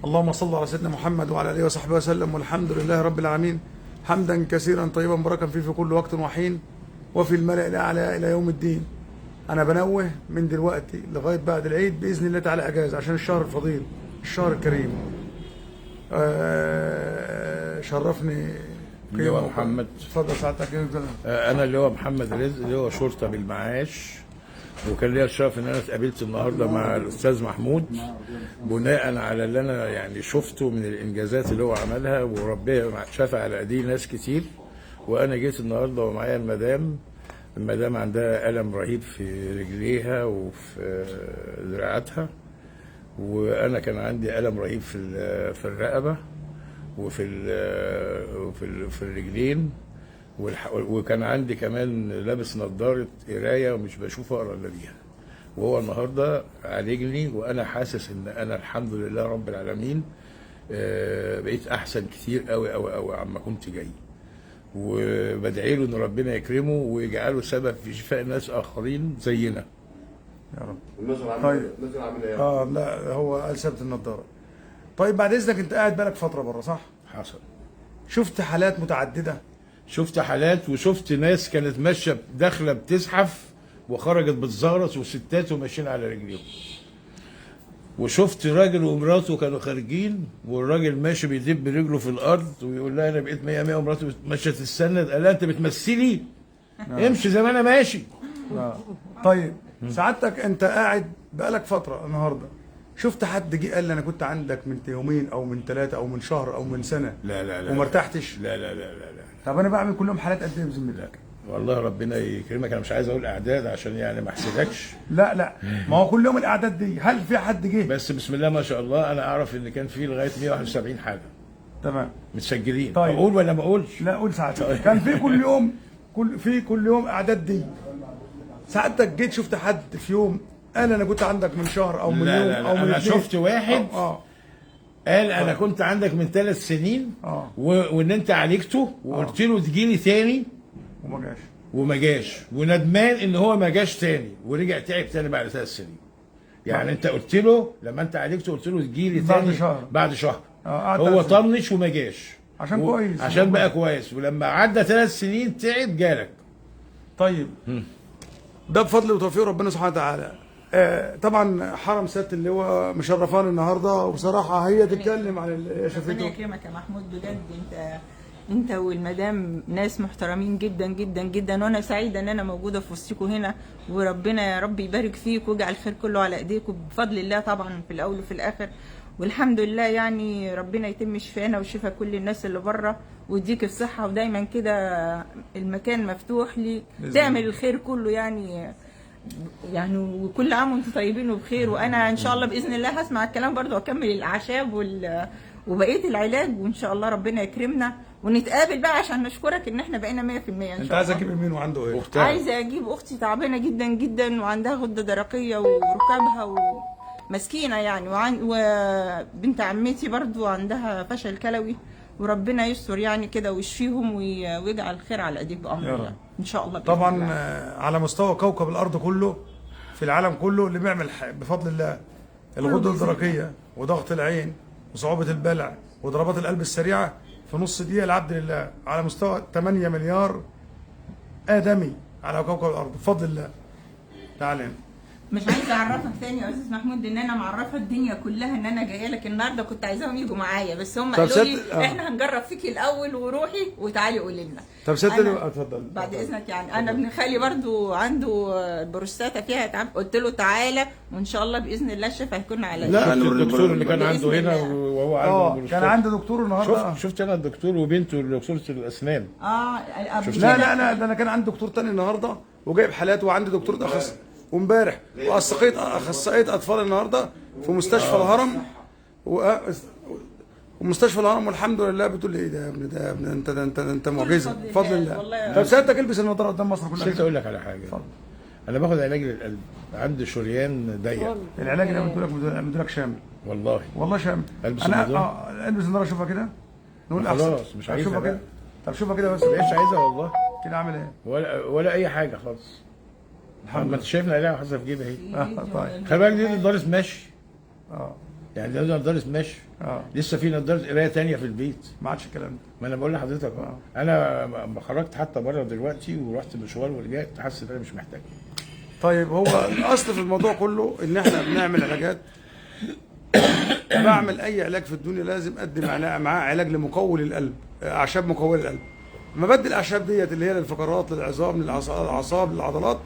اللهم صل على سيدنا محمد وعلى اله وصحبه وسلم، والحمد لله رب العالمين حمدا كثيرا طيبا مباركا فيه في كل وقت وحين وفي الملأ الأعلى إلى يوم الدين. أنا بنوه من دلوقتي لغاية بعد العيد بإذن الله تعالى أجازة عشان الشهر الفضيل الشهر الكريم. شرفني اللي هو محمد. اتفضل سعادتك. انا اللي هو محمد رزق اللي هو شرطه بالمعاش، وكان ليا الشرف ان انا اتقابلت النهارده مع الاستاذ محمود بناء على اللي انا يعني شفته من الانجازات اللي هو عملها، وربنا شفع على ايديه ناس كتير. وانا جيت النهارده ومعايا المدام عندها الم رهيب في رجليها وفي ذراعاتها، وانا كان عندي الم رهيب في الرقبه وفي الرجلين، وكان عندي كمان لابس نظاره قرايه ومش بشوف اقرا الا بيها. وهو النهارده عالجني وانا حاسس ان انا الحمد لله رب العالمين بقيت احسن كتير قوي قوي قوي عما كنت جاي. وبدعي له ان ربنا يكرمه ويجعله سبب في شفاء ناس اخرين زينا يا رب. طيب النظر عامله ايه؟ لا هو قال ثابت النضاره. طيب بعد اذنك، انت قاعد بقالك فتره بره صح؟ حصل. شفت حالات متعدده؟ شفت حالات وشفت ناس كانت ماشيه داخله بتزحف وخرجت بتزغرط، وستات وماشيين على رجليهم. وشفت راجل ومراته كانوا خارجين والراجل ماشي بيدب برجله في الارض ويقول لها انا بقيت 100 100 ومراته ماشيه تستند، قال لها انت بتمثلي؟ امشي زي ما انا ماشي. طيب سعادتك انت قاعد بقالك فتره النهارده، شفت حد جه قال لي انا كنت عندك من يومين او من 3 او من شهر او من سنه لا لا لا وما ارتحتش؟ لا لا لا لا لا. طب انا بعمل كل يوم حالات قد ايه بذمتك؟ والله ربنا يكرمك، انا مش عايز اقول اعداد عشان يعني ما احسدكش. لا ما هو كل يوم الاعداد دي، هل في حد جه؟ بس بسم الله ما شاء الله انا اعرف ان كان في لغايه 171 حاله تمام متسجلين. طيب. اقول ولا ما اقولش؟ لا قول سعادتك. كان في كل يوم اعداد دي. سعادتك جيت شفت حد في يوم قال انا كنت عندك من شهر او من لا يوم لا لا او من انا 2؟ شفت واحد قال انا كنت عندك من 3 سنين وان انت عالجته وقلت له تجيلي تاني وما جاش وندمان ان هو ما جاش تاني ورجع تعب تاني بعد 3 سنين. يعني انت قلت له لما انت عالجته قلت له تجيلي تاني بعد شهر هو طنش وما جاش عشان كويس، عشان بقى كويس، ولما عدى 3 سنين تعب جالك. طيب ده بفضل وتوفيق ربنا سبحانه وتعالى. طبعا حرم سياده اللواء مشرفان النهارده، وبصراحه هي تتكلم عن اللي شافته. ربنا يكرمك يا محمود، بجد انت والمدام ناس محترمين جدا جدا جدا، وانا سعيده ان انا موجوده في وسطكم هنا، وربنا يا رب يبارك فيك ويجعل الخير كله على ايديكم بفضل الله طبعا في الاول وفي الاخر. والحمد لله يعني ربنا يتم شفانا وشفا كل الناس اللي بره ويديك الصحه، ودايما كده المكان مفتوح لي تعمل الخير كله يعني وكل عام وانتم طيبين وبخير. وانا ان شاء الله باذن الله هسمع الكلام برضو واكمل الاعشاب وبقيه العلاج، وان شاء الله ربنا يكرمنا ونتقابل بقى عشان نشكرك ان احنا بقينا 100% ان شاء الله. انت عايزه تجيب مين وعنده ايه؟ عايزه اجيب اختي تعبانه جدا جدا وعندها غده درقيه وركبها ومسكينه يعني، وبنت عمتي برضو عندها فشل كلوي، وربنا يستر يعني كده ويشفيهم ويجعل الخير على ايديك بامر الله ان شاء الله. طبعا على مستوى كوكب الارض كله في العالم كله اللي بيعمل بفضل الله الغده الدرقيه وضغط العين وصعوبه البلع وضربات القلب السريعه في نص دقيقه العبد لله على مستوى 8 مليار ادمي على كوكب الارض بفضل الله. تعالى مش عايزه اعرفك تاني يا استاذ محمود ان انا معرفه الدنيا كلها ان انا جايه لك النهارده، كنت عايزاهم يجوا معايا بس هم قالوا لي احنا هنجرب فيكي الاول وروحي وتعالي قولي لنا. طب ستة اتفضل بعد اذنك. يعني انا ابن خالي برضو عنده بروستاتا فيها تعب، قلت له تعالى وان شاء الله باذن الله الشفاء هيكون على لا الدكتور اللي كان عنده هنا وهو عنده بروستاتا كان عنده دكتور النهارده. شفت انا الدكتور وبنته دكتوره الاسنان. لا ده انا كان عندي دكتور تاني النهارده وجايب حالات، وعندي دكتور وامبارح واخصائيه اطفال النهارده في مستشفى الهرم ومستشفى الهرم، والحمد لله. بتقول لي ايه ده يا ابني؟ ده يا ابني انت معجزه بفضل الله. طب سيادتك البس النضاره قدام مصر كلها. نسيت اقول لك على حاجه. انا باخد علاج للقلب، عندي شريان ضيق. العلاج اللي قلت لك شامل والله شامل. البس النضاره البس النضاره اشوفها كده نقول احسن. خلاص مش عايزها كده. طب شوفها كده بس. مش عايزها والله. كده عامل ايه؟ ولا اي حاجه خالص. الحمد لله. انت شايفني عليها وحاسه في جيبي اهي. طيب خلي بالك دي نضاره مشي. يعني ده نضاره مشي. لسه في نضاره قرايه تانية في البيت. ما عادش الكلام ده. ما انا بقول لحضرتك انا لما خرجت حتى بره دلوقتي ورحت مشوار ورجعت حاسس ان انا مش محتاج. طيب هو الاصل في الموضوع كله ان احنا بنعمل علاجات. بعمل اي علاج في الدنيا لازم ادي معاه علاج لمقوي القلب، اعشاب مقويه للقلب. لما بدي الاعشاب ديت اللي هي للفقرات للعظام للاعصاب للعضلات،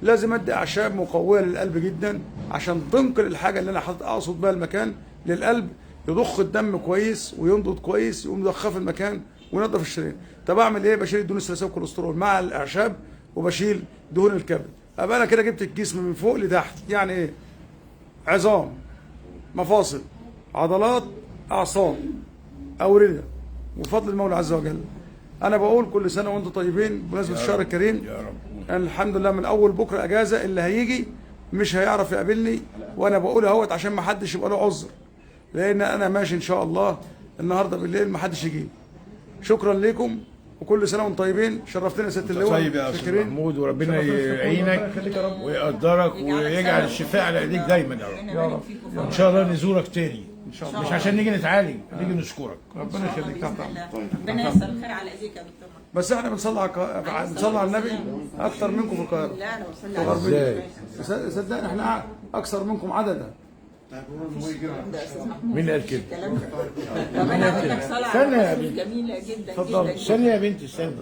لازم ادي اعشاب مقويه للقلب جدا عشان تنقل الحاجه اللي انا اقصد بها المكان للقلب، يضخ الدم كويس وينضد كويس، يقوم يضخها في المكان وينظف الشرايين. طب اعمل ايه؟ بشيل الدهون الثلاثيه والكوليسترول مع الاعشاب وبشيل دهون الكبد. ابقى انا كده جبت الجسم من فوق لتحت. يعني ايه؟ عظام، مفاصل، عضلات، اعصاب، اورده، وفضل المولى عز وجل. انا بقول كل سنه وانتم طيبين بمناسبه الشهر الكريم. يا رب. أنا الحمد لله من اول بكره اجازه، اللي هيجي مش هيعرف يقابلني، وانا بقول اهوت عشان ما حدش يبقى له عذر، لان انا ماشي ان شاء الله النهارده بالليل ما حدش يجي. شكرا لكم وكل سنه وانتم طيبين. شرفتنا يا ست اللواء. طيب يا استاذ محمود، وربنا يعينك ويقدرك ويجعل الشفاء على ايديك دايما يا رب. ان شاء الله نزورك تاني ان شاء الله، مش عشان نيجي نتعالج، نيجي نشكرك. ربنا يخليك. تحت ربنا ييسر الخير على ايديك يا دكتور. بس احنا بنصلي على النبي اكتر منكم في القاهره. لا انا بصلي على ازاي؟ صدقني احنا اكثر منكم عددا. مين قال كده؟ ربنا يعطيك صلاة استنى يا على بنتي. الرسول جميلة جدا اتفضل. جدا. استنى يا بنتي استنى.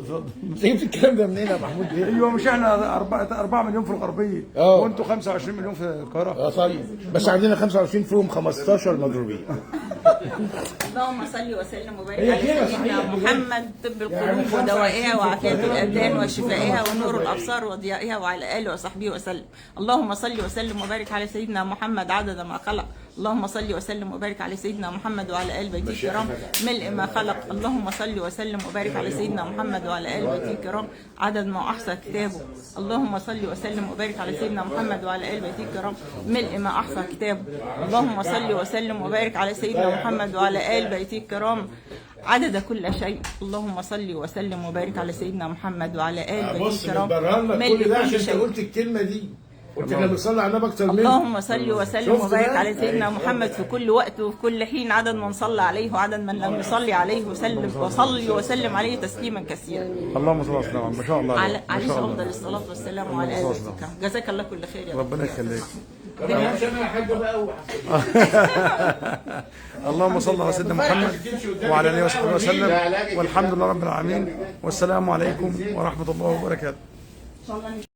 انت جبت الكلام ده منين يا محمود؟ ليه؟ ايوه مش احنا 4 مليون في الغربيه وانتوا 25 مليون في القاهره. طيب بس عندنا 25 فيهم 15 مضروبين. اللهم صل وسلم وبارك هي على كده سيدنا صحيح. محمد طب القلوب ودوائها وعافية الأبدان وشفائها ونور الأبصار وضيائها وعلى آله وصحبه وسلم. اللهم صل وسلم وبارك على سيدنا محمد عدد ما خلق. اللهم صل وسلم وبارك على سيدنا محمد وعلى آل بيته الكرام ملء ما خلق. اللهم صل وسلم وبارك على سيدنا محمد وعلى آل بيته الكرام عدد ما أحصى كتابه. اللهم صل وسلم وبارك على سيدنا محمد وعلى آل بيته الكرام ملء ما أحصى كتابه. اللهم صل وسلم وبارك على سيدنا محمد وعلى آل بيته الكرام عدد كل شيء. اللهم صل وسلم وبارك على سيدنا محمد وعلى آل بيته بص الكرام بتبرر لك ملء كل ده كل عشان انت شيء. قلت الكلمه دي. قلت احنا بنصلي على النبي اكتر منك. اللهم صل وسلم شفت وبارك بقى؟ على سيدنا محمد في كل وقت وفي كل حين عدد من صلى عليه وعدد من لم يصلي عليه وصلي وسلم عليه تسليما كثيرا. اللهم صل وسلم. ما شاء الله عليه ما شاء الله. افضل الصلاه والسلام وعلى اله وصحبه. جزاك الله كل خير يا ربنا يخليك. طب انا مش انا حاجه بقى اللهم صل على سيدنا محمد وعلى اله وصحبه وسلم، والحمد لله رب العالمين، والسلام عليكم ورحمه الله وبركاته.